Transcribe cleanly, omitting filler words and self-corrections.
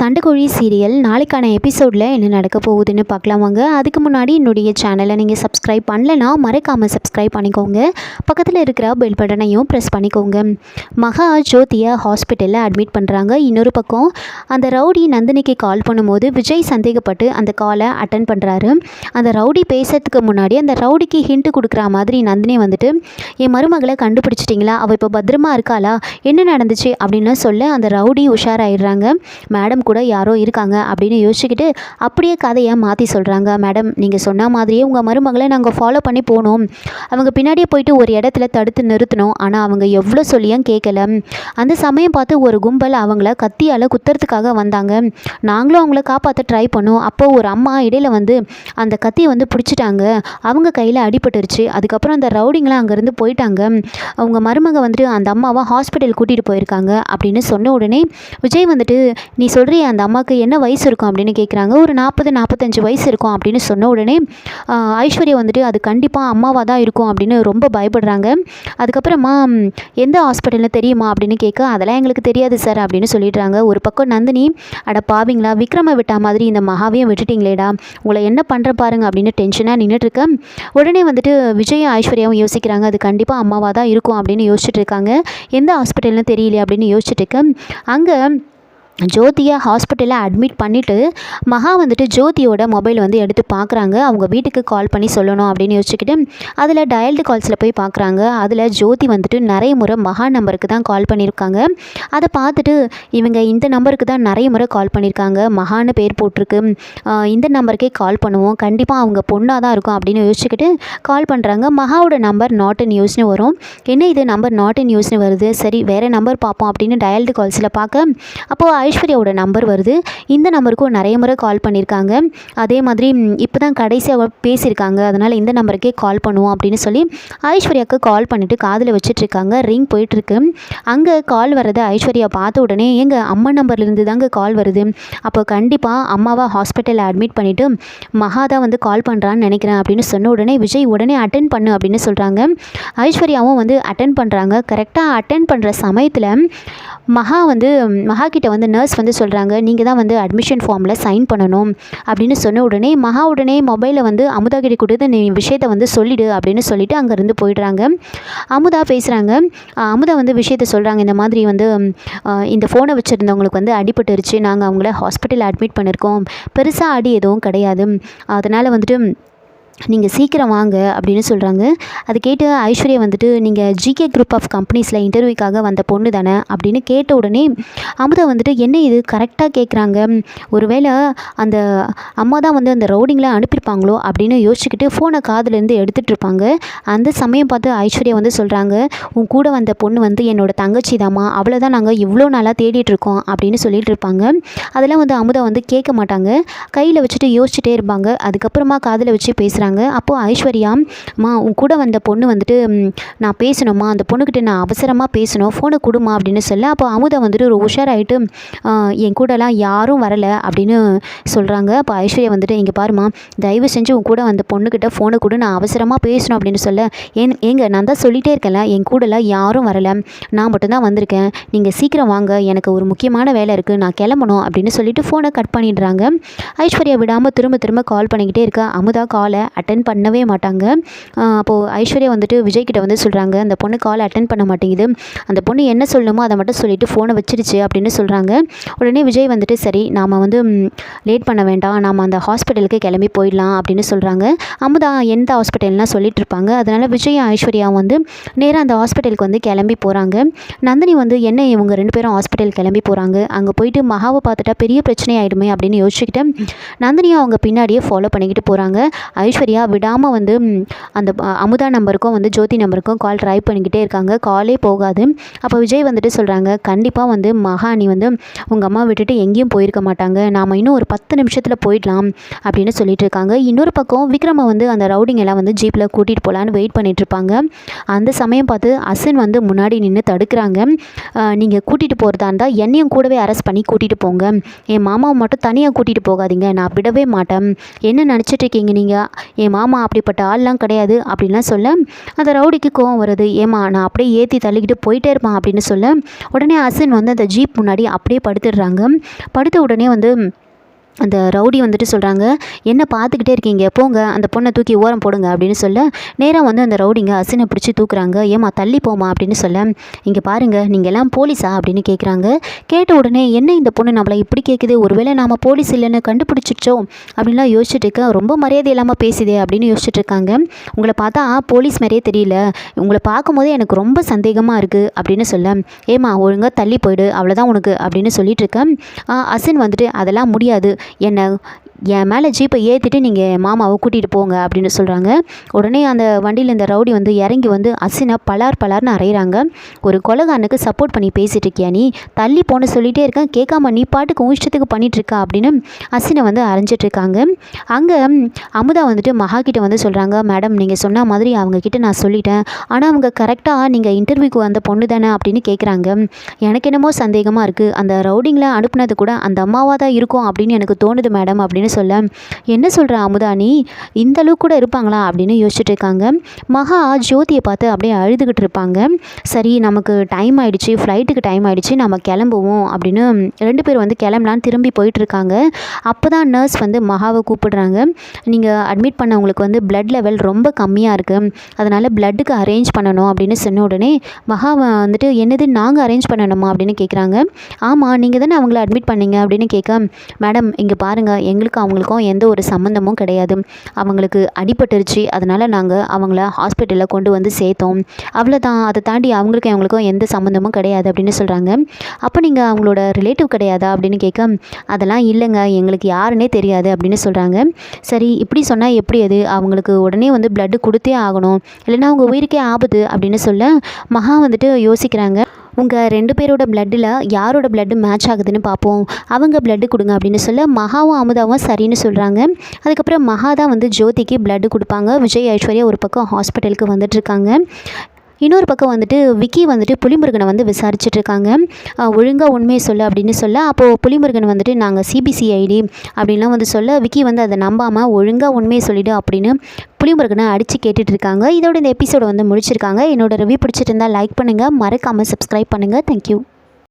சண்டைக்கோழி serial நாளைக்கான எபிசோடில் என்ன நடக்க போகுதுன்னு பார்க்கலாம் வாங்க. அதுக்கு முன்னாடி என்னுடைய சேனலை நீங்கள் சப்ஸ்கிரைப் பண்ணலைன்னா மறக்காமல் சப்ஸ்கிரைப் பண்ணிக்கோங்க. பக்கத்தில் இருக்கிற பெல் பட்டனையும் ப்ரெஸ் பண்ணிக்கோங்க. மகா ஜோதியை ஹாஸ்பிட்டலில் அட்மிட் பண்ணுறாங்க. இன்னொரு பக்கம் அந்த ரவுடி நந்தினிக்கு கால் பண்ணும்போது விஜய் சந்தேகப்பட்டு அந்த காலை அட்டன் பண்ணுறாரு. அந்த ரவுடி பேசுறதுக்கு முன்னாடி அந்த ரவுடிக்கு ஹிண்ட் கொடுக்குற மாதிரி நந்தினி வந்துட்டு, என் மருமகளை கண்டுபிடிச்சிட்டிங்களா, அவள் இப்போ பத்திரமா இருக்காளா, என்ன நடந்துச்சு அப்படின்னு சொல்ல அந்த ரவுடி உஷாராயிடுறாங்க. மேடம் கூட யாரோ இருக்காங்க அப்படின்னு யோசிச்சுக்கிட்டு அப்படியே கதையை மாற்றி சொல்கிறாங்க. மேடம், நீங்கள் சொன்ன மாதிரியே உங்கள் மருமகளை நாங்கள் ஃபாலோ பண்ணி போனோம். அவங்க பின்னாடியே போயிட்டு ஒரு இடத்துல தடுத்து நிறுத்தினோம். ஆனால் அவங்க எவ்வளோ சொல்லியும் கேட்கல. அந்த சமயம் பார்த்து ஒரு கும்பல் அவங்கள கத்தியால் குத்துறதுக்காக வந்தாங்க. நாங்களும் அவங்கள காப்பாற்ற ட்ரை பண்ணோம். அப்போது ஒரு அம்மா இடையில வந்து அந்த கத்தியை வந்து பிடிச்சிட்டாங்க. அவங்க கையில் அடிபட்டுருச்சு. அதுக்கப்புறம் அந்த ரவுடிங்களாம் அங்கேருந்து போயிட்டாங்க. அவங்க மருமக வந்துட்டு அந்த அம்மாவை ஹாஸ்பிட்டல் கூட்டிகிட்டு போயிருக்காங்க அப்படின்னு சொன்ன உடனே விஜய் வந்துட்டு, நீ சொல்கிறிய அந்த அம்மாவுக்கு என்ன வயசு இருக்கும் அப்படின்னு கேட்குறாங்க. ஒரு 40-45 வயசு இருக்கும் அப்படின்னு சொன்ன உடனே ஐஸ்வர்யா வந்துட்டு, அது கண்டிப்பாக அம்மாவாக தான் இருக்கும் அப்படின்னு ரொம்ப பயப்படுறாங்க. அதுக்கப்புறமா எந்த ஹாஸ்பிட்டல்னு தெரியுமா அப்படின்னு கேட்க, அதெல்லாம் எங்களுக்கு தெரியாது சார் அப்படின்னு சொல்லிடுறாங்க. ஒரு பக்கம் நந்தினி, அட பாவிங்களா, விக்ரமை விட்டா மாதிரி இந்த மகாவையும் விட்டுட்டிங்களேடா, உங்களை என்ன பண்ணுற பாருங்க அப்படின்னு டென்ஷனாக நின்றுட்டுருக்க. உடனே வந்துட்டு விஜயும் ஐஸ்வர்யாவும் யோசிக்கிறாங்க, அது கண்டிப்பாக அம்மாவாக தான் இருக்கும் அப்படின்னு யோசிச்சுட்டு இருக்காங்க. எந்த ஹாஸ்பிட்டல்னு தெரியல அப்படின்னு யோசிச்சுட்டு இருக்க, அங்கே ஜோதியை ஹாஸ்பிட்டலில் அட்மிட் பண்ணிவிட்டு மகா வந்துட்டு ஜோதியோட மொபைல் வந்து எடுத்து பார்க்குறாங்க. அவங்க வீட்டுக்கு கால் பண்ணி சொல்லணும் அப்படின்னு யோசிச்சுக்கிட்டு அதில் டயல்டு கால்ஸில் போய் பார்க்குறாங்க. அதில் ஜோதி வந்துட்டு நிறைய முறை மகா நம்பருக்கு தான் கால் பண்ணியிருக்காங்க. அதை பார்த்துட்டு இவங்க இந்த நம்பருக்கு தான் நிறைய முறை கால் பண்ணியிருக்காங்க, மகான்னு பேர் போட்டிருக்கு, இந்த நம்பருக்கே கால் பண்ணுவோம், கண்டிப்பாக அவங்க பொண்ணாக தான் இருக்கும் அப்படின்னு யோசிச்சுக்கிட்டு கால் பண்ணுறாங்க. மகாவோட நம்பர் நாட் இன் யூஸ்னு வரும். என்ன இது நம்பர் நாட் இன் யூஸ்னு வருது, சரி வேறு நம்பர் பார்ப்போம் அப்படின்னு டயல்டு கால்ஸில் பார்க்க அப்போது ஐஸ்வர்யாவோட நம்பர் வருது. இந்த நம்பருக்கும் நிறைய முறை கால் பண்ணியிருக்காங்க. அதே மாதிரி இப்போ தான் கடைசியாக பேசியிருக்காங்க, அதனால் இந்த நம்பருக்கே கால் பண்ணுவோம் அப்படின்னு சொல்லி ஐஸ்வர்யாவுக்கு கால் பண்ணிவிட்டு காதில் வச்சிட்ருக்காங்க. ரிங் போயிட்டுருக்கு. அங்கே கால் வர்றதை ஐஸ்வர்யா பார்த்த உடனே, எங்கள் அம்மா நம்பர்லேருந்து தாங்க கால் வருது, அப்போ கண்டிப்பாக அம்மாவை ஹாஸ்பிட்டலில் அட்மிட் பண்ணிவிட்டு மகா தான் வந்து கால் பண்ணுறான்னு நினைக்கிறேன் அப்படின்னு சொன்ன உடனே விஜய் உடனே அட்டன் பண்ணு அப்படின்னு சொல்கிறாங்க. ஐஸ்வர்யாவும் வந்து அட்டன் பண்ணுறாங்க. கரெக்டாக அட்டன் பண்ணுற சமயத்தில் மகா கிட்ட வந்து நர்ஸ் வந்து சொல்கிறாங்க, நீங்கள் தான் வந்து அட்மிஷன் ஃபார்மில் சைன் பண்ணணும் அப்படின்னு சொன்ன உடனே மகா உடனே மொபைலை வந்து அமுதா கிட்ட கொடுத்து நீ விஷயத்தை வந்து சொல்லிடு அப்படின்னு சொல்லிட்டு அங்கேருந்து போயிடுறாங்க. அமுதா பேசுகிறாங்க. அமுதா வந்து விஷயத்தை சொல்கிறாங்க, இந்த மாதிரி வந்து இந்த ஃபோனை வச்சுருந்தவங்களுக்கு வந்து அடிபட்டுருச்சு, நாங்கள் அவங்கள ஹாஸ்பிட்டலில் அட்மிட் பண்ணியிருக்கோம், பெருசாக அடி எதுவும் கிடையாது, அதனால் வந்துட்டு நீங்கள் சீக்கிரம் வாங்க அப்படின்னு சொல்கிறாங்க. அது கேட்டு ஐஸ்வர்யா வந்துட்டு, நீங்கள் ஜிகே குரூப் ஆஃப் கம்பெனிஸில் இன்டர்வியூக்காக வந்த பொண்ணு தானே அப்படின்னு கேட்ட உடனே அமுதா வந்துட்டு, என்ன இது கரெக்டாக கேட்குறாங்க, ஒருவேளை அந்த அம்மா தான் வந்து அந்த ரவுடிங்கில் அனுப்பியிருப்பாங்களோ அப்படின்னு யோசிச்சுக்கிட்டு ஃபோனை காதுலேருந்து எடுத்துகிட்டு இருப்பாங்க. அந்த சமயம் பார்த்து ஐஸ்வர்யா வந்து சொல்கிறாங்க, உன் கூட வந்த பொண்ணு வந்து என்னோடய தங்கச்சி தாம்மா, அவளை தான் நாங்கள் இவ்வளோ நாளாக தேடிட்டு இருக்கோம் அப்படின்னு சொல்லிட்டு இருப்பாங்க. அதெல்லாம் வந்து அமுதா வந்து கேட்க மாட்டாங்க, கையில் வச்சுட்டு யோசிச்சுட்டே இருப்பாங்க. அதுக்கப்புறமா காதில் வச்சு பேசுகிறாங்க. அப்போது ஐஸ்வர்யா, உன் கூட வந்த பொண்ணு வந்துட்டு நான் பேசணுமா, அந்த பொண்ணுக்கிட்ட நான் அவசரமாக பேசணும், ஃபோனை கொடுமா அப்படின்னு சொல்ல, அப்போ அமுதா வந்துட்டு ஒரு உஷாராயிட்டு, என் கூடலாம் யாரும் வரலை அப்படின்னு சொல்கிறாங்க. அப்போ ஐஸ்வர்யா வந்துட்டு, இங்கே பாருமா, தயவு செஞ்சு உன் கூட வந்த பொண்ணுக்கிட்ட ஃபோனை கொடு, நான் அவசரமாக பேசணும் அப்படின்னு சொல்ல, ஏங்க நான் தான் சொல்லிகிட்டே இருக்கேன்ல, என் கூடலாம் யாரும் வரலை, நான் மட்டும்தான் வந்திருக்கேன், நீங்கள் சீக்கிரம் வாங்க, எனக்கு ஒரு முக்கியமான வேலை இருக்குது, நான் கிளம்பணும் அப்படின்னு சொல்லிட்டு ஃபோனை கட் பண்ணிடுறாங்க. ஐஸ்வர்யா விடாமல் திரும்ப திரும்ப கால் பண்ணிக்கிட்டே இருக்க. அமுதா காலை அட்டன் பண்ணவே மாட்டாங்க. அப்போது ஐஸ்வர்யா வந்துட்டு விஜய்கிட்ட வந்து சொல்கிறாங்க, அந்த பொண்ணு கால் அட்டன் பண்ண மாட்டேங்குது, அந்த பொண்ணு என்ன சொல்லணுமோ அதை மட்டும் சொல்லிவிட்டு ஃபோனை வச்சிருச்சு அப்படின்னு சொல்கிறாங்க. உடனே விஜய் வந்துட்டு, சரி நாம் வந்து லேட் பண்ண வேண்டாம், நாம் அந்த ஹாஸ்பிட்டலுக்கு கிளம்பி போயிடலாம் அப்படின்னு சொல்கிறாங்க. அமுதா எந்த ஹாஸ்பிட்டல்னால் சொல்லிட்டு இருப்பாங்க. அதனால் விஜய் ஐஸ்வர்யா வந்து நேராக அந்த ஹாஸ்பிட்டலுக்கு வந்து கிளம்பி போகிறாங்க. நந்தினி வந்து என்ன இவங்க 2 பேரும் ஹாஸ்பிட்டல் கிளம்பி போகிறாங்க, அங்கே போயிட்டு மகாவை பார்த்துட்டா பெரிய பிரச்சனை ஆகிடுமே அப்படின்னு யோசிச்சுக்கிட்டு நந்தினியும் அவங்க பின்னாடியே ஃபாலோ பண்ணிக்கிட்டு போகிறாங்க. ஐஸ்வர்யா விடாமல் வந்து அந்த அமுதா நம்பருக்கும் வந்து ஜோதி நம்பருக்கும் கால் ட்ரை பண்ணிக்கிட்டே இருக்காங்க, காலே போகாது. அப்போ விஜய் வந்துட்டு சொல்கிறாங்க, கண்டிப்பாக வந்து மகாணி வந்து உங்கள் அம்மா விட்டுட்டு எங்கேயும் போயிருக்க மாட்டாங்க, நாம் இன்னும் ஒரு 10 நிமிஷத்தில் போயிடலாம் அப்படின்னு சொல்லிட்டு இருக்காங்க. இன்னொரு பக்கம் விக்ரமை வந்து அந்த ரவுடிங்கெல்லாம் வந்து ஜீப்பில் கூட்டிகிட்டு போகலான்னு வெயிட் பண்ணிகிட்ருப்பாங்க. அந்த சமயம் பார்த்து அசின் வந்து முன்னாடி நின்று தடுக்கிறாங்க. நீங்கள் கூட்டிகிட்டு போகிறதா இருந்தால் என்னையும் கூடவே அரெஸ்ட் பண்ணி கூட்டிகிட்டு போங்க, என் மாமாவை மட்டும் தனியாக கூட்டிகிட்டு போகாதீங்க, நான் விடவே மாட்டேன், என்ன நினச்சிட்டு இருக்கீங்க நீங்கள், என் மாமா அப்படிப்பட்ட ஆள்லாம் கிடையாது அப்படின்லாம் சொல்ல அந்த ரவுடிக்கு கோவம் வருது. ஏமா நான் அப்படியே ஏற்றி தள்ளிக்கிட்டு போயிட்டே இருப்பான் அப்படின்னு சொல்ல உடனே அசின் வந்து அந்த ஜீப் முன்னாடி அப்படியே படுத்துடுறாங்க. படுத்த உடனே வந்து அந்த ரவுடி வந்துட்டு சொல்கிறாங்க, என்ன பார்த்துக்கிட்டே இருக்கீங்க, போங்க அந்த பொண்ணை தூக்கி ஓரம் போடுங்க அப்படின்னு சொல்ல நேராக வந்து அந்த ரவுடிங்க அசினை பிடிச்சி தூக்குறாங்க. ஏமா தள்ளி போமா அப்படின்னு சொல்ல இங்கே பாருங்கள் நீங்கள் எல்லாம் போலீஸா அப்படின்னு கேட்குறாங்க. கேட்ட உடனே என்ன இந்த பொண்ணு நம்மளை இப்படி கேட்குது, ஒருவேளை நாம் போலீஸ் இல்லைன்னு கண்டுபிடிச்சிச்சோ அப்படின்லாம் யோசிச்சுட்டு இருக்க, ரொம்ப மரியாதை இல்லாமல் பேசுதே அப்படின்னு யோசிச்சுட்டு இருக்காங்க. உங்களை பார்த்தா போலீஸ் மாதிரியே தெரியல, உங்களை பார்க்கும்போதே எனக்கு ரொம்ப சந்தேகமாக இருக்குது அப்படின்னு சொல்ல ஏமா ஒழுங்காக தள்ளி போயிடு அவ்வளோதான் உனக்கு அப்படின்னு சொல்லிட்டு இருக்கேன். அசின் வந்துட்டு அதெல்லாம் முடியாது, என்ன என் மேலே ஜீப்பை ஏற்றிட்டு நீங்கள் மாமாவை கூட்டிகிட்டு போங்க அப்படின்னு சொல்கிறாங்க. உடனே அந்த வண்டியில் இந்த ரவுடி வந்து இறங்கி வந்து அசினை பலார்னு அறையிறாங்க. ஒரு கொலகாரனுக்கு சப்போர்ட் பண்ணி பேசிகிட்டு இருக்கியா நீ, தள்ளி போன சொல்லிகிட்டே இருக்கேன் கேட்காம நீ பாட்டுக்கு இஷ்டத்துக்கு பண்ணிகிட்ருக்கா அப்படின்னு அசினை வந்து அரைஞ்சிட்ருக்காங்க. அங்கே அமுதா வந்துட்டு மகா கிட்ட வந்து சொல்கிறாங்க, மேடம் நீங்கள் சொன்ன மாதிரி அவங்கக்கிட்ட நான் சொல்லிட்டேன், ஆனால் அவங்க கரெக்டாக நீங்கள் இன்டர்வியூக்கு வந்த பொண்ணு தானே அப்படின்னு கேட்குறாங்க. எனக்கு என்னமோ சந்தேகமாக இருக்குது, அந்த ரவுடிங்கில் அனுப்புனது கூட அந்த அம்மாவாக தான் இருக்கும் அப்படின்னு எனக்கு தோணுது மேடம் அப்படின்னு சொல்ல என்ன சொல்கிற அமுதா நீ, இந்த அளவுக்கு கூட இருப்பாங்களா அப்படின்னு யோசிச்சுட்டு இருக்காங்க. மகா ஜோதியை பார்த்து அப்படியே அழுதுகிட்டு இருப்பாங்க. சரி நமக்கு டைம் ஆகிடுச்சு, ஃப்ளைட்டுக்கு டைம் ஆகிடுச்சு, நம்ம கிளம்புவோம் அப்படின்னு 2 பேர் வந்து கிளம்பலான்னு திரும்பி போயிட்டுருக்காங்க. அப்போ தான் நர்ஸ் வந்து மகாவை கூப்பிடுறாங்க. நீங்கள் அட்மிட் பண்ணவங்களுக்கு வந்து பிளட் லெவல் ரொம்ப கம்மியாக இருக்குது, அதனால் பிளட்டுக்கு அரேஞ்ச் பண்ணணும் அப்படின்னு சொன்ன உடனே மகாவை வந்துட்டு என்னது நாங்கள் அரேஞ்ச் பண்ணணுமா அப்படின்னு கேட்குறாங்க. ஆமாம் நீங்கள் தானே அவங்கள அட்மிட் பண்ணீங்க அப்படின்னு கேட்க மேடம் இங்கே பாருங்கள் எங்களுக்கும் அவங்களுக்கும் எந்த ஒரு சம்மந்தமும் கிடையாது, அவங்களுக்கு அடிபட்டுருச்சு அதனால் நாங்கள் அவங்கள ஹாஸ்பிட்டலில் கொண்டு வந்து சேர்த்தோம் அவ்வளோதான், அதை தாண்டி அவங்களுக்கும் எந்த சம்மந்தமும் கிடையாது அப்படின்னு சொல்கிறாங்க. அப்போ நீங்கள் அவங்களோட ரிலேட்டிவ் கிடையாதா அப்படின்னு கேட்க அதெல்லாம் இல்லைங்க எங்களுக்கு யாருன்னே தெரியாது அப்படின்னு சொல்கிறாங்க. சரி இப்படி சொன்னால் எப்படி, அது அவங்களுக்கு உடனே வந்து பிளட்டு கொடுத்தே ஆகணும், இல்லைன்னா அவங்க உயிருக்கே ஆபத்து அப்படின்னு சொல்ல மகா வந்துட்டு யோசிக்கிறாங்க. உங்கள் 2 பேரோட பிளட்டில் யாரோட பிளட்டு மேட்ச் ஆகுதுன்னு பார்ப்போம், அவங்க பிளட்டு கொடுங்க அப்படின்னு சொல்ல மகாவும் அமுதாவும் சரின்னு சொல்கிறாங்க. அதுக்கப்புறம் மகா தான் வந்து ஜோதிக்கு பிளட்டு கொடுப்பாங்க. விஜய் ஐஸ்வர்யா ஒரு பக்கம் ஹாஸ்பிட்டலுக்கு வந்துட்டுருக்காங்க. இன்னொரு பக்கம் வந்துட்டு விக்கி வந்துட்டு புலிமுருகனை வந்து விசாரிச்சுட்ருக்காங்க. ஒழுங்காக உண்மையை சொல்ல அப்படின்னு சொல்ல அப்போது புலிமுருகன் வந்துட்டு நாங்கள் சிபிசிஐடி அப்படின்லாம் வந்து சொல்ல விக்கி வந்து அதை நம்பாமல் ஒழுங்காக உண்மையை சொல்லிவிடு அப்படின்னு புலிமுருகனை அடித்து கேட்டுட்டு இருக்காங்க. இதோட இந்த எபிசோடை வந்து முடிச்சிருக்காங்க. என்னோட ரிவ்யூ பிடிச்சிட்டு இருந்தால் லைக் பண்ணுங்கள், மறக்காமல் சப்ஸ்கிரைப் பண்ணுங்கள். தேங்க்யூ.